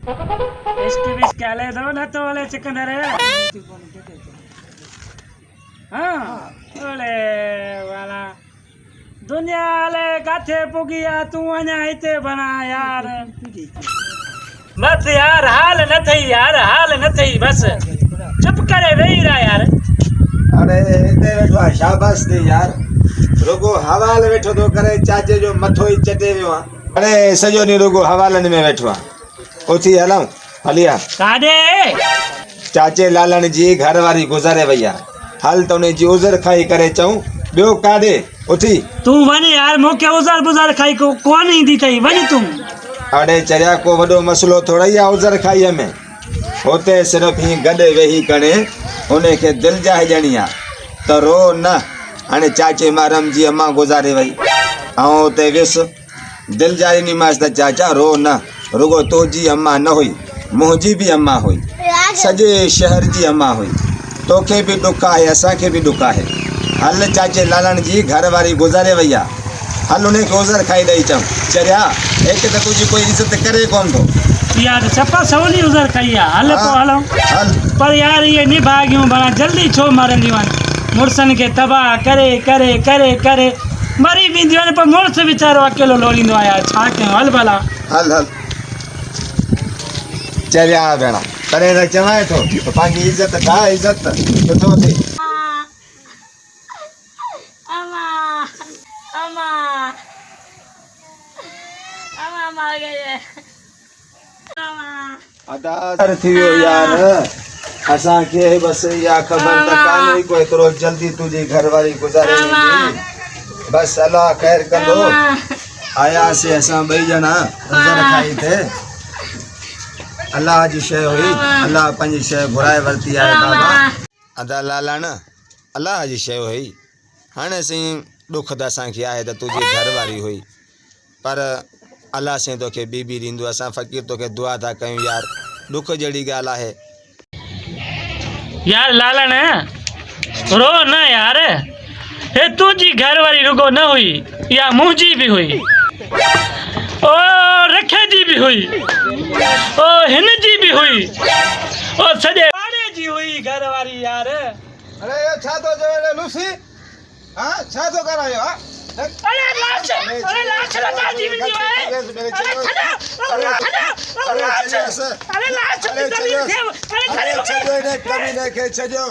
इश्क विश्क हले दो न तो हले सिकंदर हाँ ओले वाला दुनिया हले काथे पुगी आ तू अञा हिते बना यार मत यार हाल न थई यार हाल न थई बस चुप करे वेही रहा यार अरे हिते वेठो आहे शाबाश दे यार रुगो हवाल वेठो तो करे चाचे जो मथो ही चटे वियो आहे अरे सॼो ॾींहुं रुगो हवालनि में वेठो आहे उथी हलऊं हलिया काॾे चाचे लालण जी घरवारी गुज़ारे वई आहे हल त उन जी उज़र खाई करे चऊं ॿियो काॾे उथी तू वञ यार मूंखे उज़र बुज़र खाई कोन ईंदी अथई वञ तूं अड़े चरिया को वॾो मसलो थोड़ा ही आहे उज़र खाईअ में होते सिर्फ़ु हीअं गॾु वेही करे उनखे दिलि जाए ॾियणी आहे त रो न हाणे चाचे मारम जी अम्मा गुज़ारे वई ऐं उते वियुसि दिलि जाए ॾिनीमांसि त चाचा रो न रुगो तुंहिंजी अम्मा न हुई मुंहिंजी बि अम्मा हुई सॼे शहर जी अम्मा हुई तोखे बि ॾुख आहे असांखे बि ॾुख आहे हल चाचे लालण जी घरवारी गुज़ारे वई आहे हल उनखे उज़र खाई ॾेई चऊं चरिया हिकु त तुंहिंजी कोई इज़त करे कोन थो यार सफ़ा सवली उज़र खाई आहे हल पोइ हलो हल पर यार ये निभागियूं भला जल्दी छो मारंदियूं आहिनि मुड़ुसनि खे तबाह करे करे करे करे मरी वेंदियूं आहिनि पर मुड़ुस वीचारो अकेलो लोड़ींदो आहे यार छा कयूं हल भला हल हल चरिया भेण तॾहिं त चवां थो त पंहिंजी इज़त ठाह इज़त सुठो थिए अदार थी वियो यार असांखे बसि इहा ख़बर त कान हुई को एतिरो जल्दी तुंहिंजी घरवारी गुज़ारे वेंदी बसि अलाह ख़ैर कंदो आयासीं असां ॿई ॼणा उज़र खाई थिए अलाह जी शइ हुई अलाह पंहिंजी शइ घुराए वरिती आहे बाबा अदा लालण अलाह जी शइ हुई हाणे साईं ॾुख त असांखे आहे त तुंहिंजी घरवारी हुई पर अलाह साईं तोखे ॿी ॾींदो असां फ़क़ीर तोखे दुआ था कयूं यार ॾुख जहिड़ी ॻाल्हि आहे यार लालण रो न यार हे तुंहिंजी घरवारी रुगो न हुई या मुंहिंजी बि हुई ओ रखे जी बि हुई ओ हिन जी बि हुई ओ सॼे पाड़े जी हुई घरवारी यार अरे ये छा तो जो लूसी हां छा तो करायो हां अरे लाश लता जी भी है अरे खड़ा अरे लाश अरे खड़ा छजो ने कमी ने के छजो